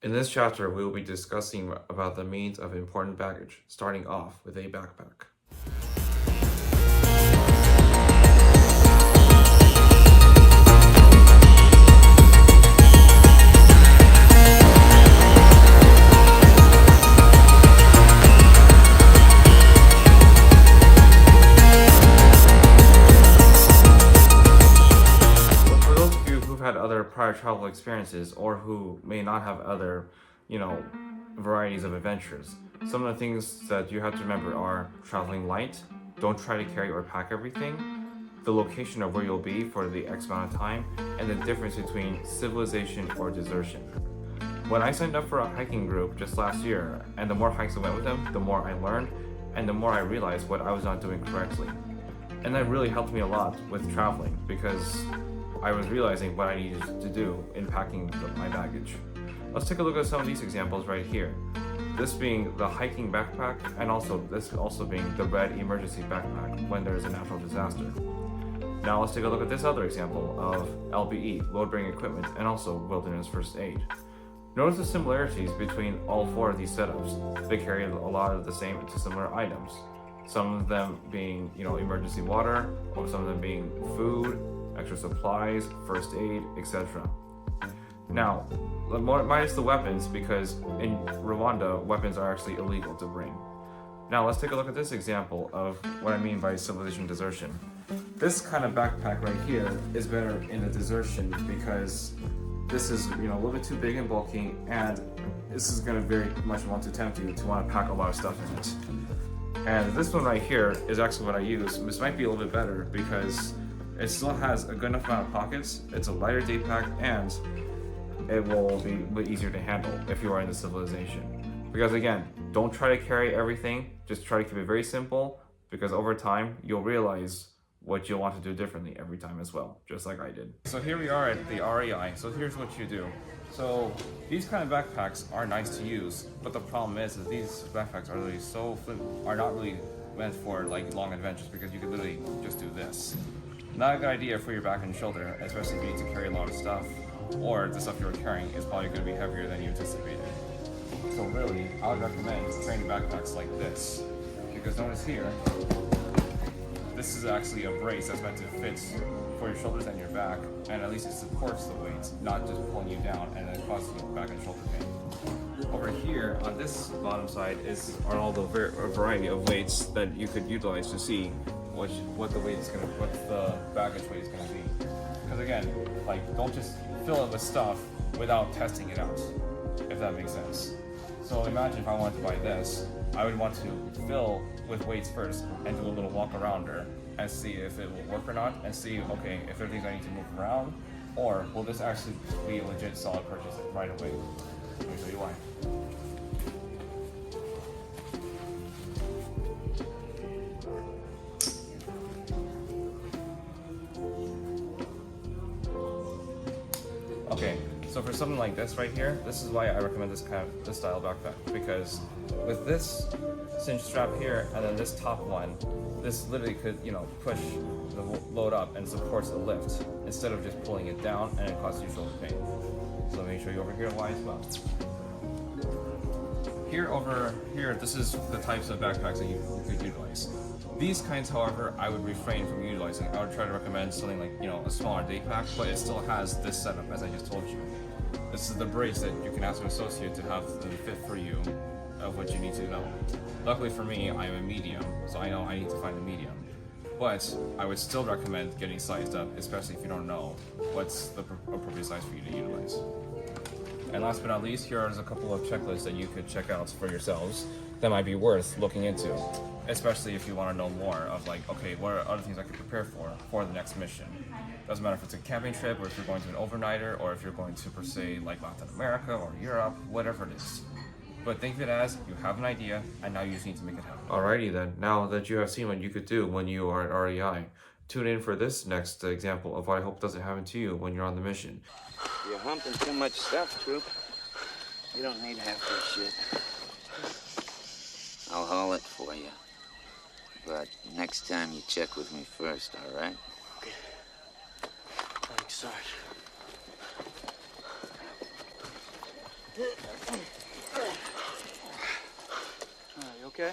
In this chapter, we will be discussing about the means of important baggage, starting off with a backpack. For those of you who've had other prior travel experiences or who may not have other, varieties of adventures, some of the things that you have to remember are traveling light, don't try to carry or pack everything, the location of where you'll be for the X amount of time, and the difference between civilization or desertion. When I signed up for a hiking group just last year, and the more hikes I went with them, the more I learned, and the more I realized what I was not doing correctly. And that really helped me a lot with traveling because I was realizing what I needed to do in packing my baggage. Let's take a look at some of these examples right here. This being the hiking backpack, and this also being the red emergency backpack when there's a natural disaster. Now let's take a look at this other example of LBE, load bearing equipment, and also wilderness first aid. Notice the similarities between all four of these setups. They carry a lot of the same to similar items. Some of them being, emergency water, or some of them being food, extra supplies, first aid, etc. Now, minus the weapons, because in Rwanda, weapons are actually illegal to bring. Now, let's take a look at this example of what I mean by civilization desertion. This kind of backpack right here is better in the desertion because this is, a little bit too big and bulky, and this is going to very much want to tempt you to want to pack a lot of stuff in it. And this one right here is actually what I use. This might be a little bit better because it still has a good enough amount of pockets, it's a lighter day pack, and it will be a bit easier to handle if you are in the civilization. Because again, don't try to carry everything, just try to keep it very simple, because over time, you'll realize what you'll want to do differently every time as well, just like I did. So here we are at the REI, so here's what you do. So these kind of backpacks are nice to use, but the problem is that these backpacks are not really meant for like long adventures because you could literally just do this. Not a good idea for your back and shoulder, especially if you need to carry a lot of stuff, or the stuff you're carrying is probably going to be heavier than you anticipated. So really, I would recommend carrying backpacks like this, because notice here, this is actually a brace that's meant to fit for your shoulders and your back, and at least it supports the weights, not just pulling you down and then causing you back and shoulder pain. Over here, on this bottom side, are all the variety of weights that you could utilize to see what the baggage weight is gonna be. Because again, don't just fill it with stuff without testing it out, if that makes sense. So imagine if I wanted to buy this, I would want to fill with weights first and do a little walk around her and see if it will work or not, and see, okay, if there are things I need to move around, or will this actually be a legit solid purchase right away. Let me show you why. Okay, so for something like this right here, this is why I recommend this style backpack, because with this cinch strap here and then this top one, this literally could, push the load up and supports the lift instead of just pulling it down and it causes you shoulder pain. So let me show you over here why as well. Over here, this is the types of backpacks that you could utilize. These kinds, however, I would refrain from utilizing. I would try to recommend something like, a smaller day pack, but it still has this setup, as I just told you. This is the brace that you can ask an associate to have the fit for you of what you need to know. Luckily for me, I am a medium, so I know I need to find a medium. But I would still recommend getting sized up, especially if you don't know what's the appropriate size for you to utilize. And last but not least, here are a couple of checklists that you could check out for yourselves that might be worth looking into, especially if you want to know more of okay, what are other things I could prepare for the next mission. Doesn't matter if it's a camping trip, or if you're going to an overnighter, or if you're going to, per se, Latin America or Europe, whatever it is. But think of it as you have an idea, and now you just need to make it happen. Alrighty then, now that you have seen what you could do when you are at REI, tune in for this next example of what I hope doesn't happen to you when you're on the mission. You're humping too much stuff, Troop. You don't need half this shit. I'll haul it for you. But next time you check with me first, all right? Okay. Thanks, Sarge. You okay?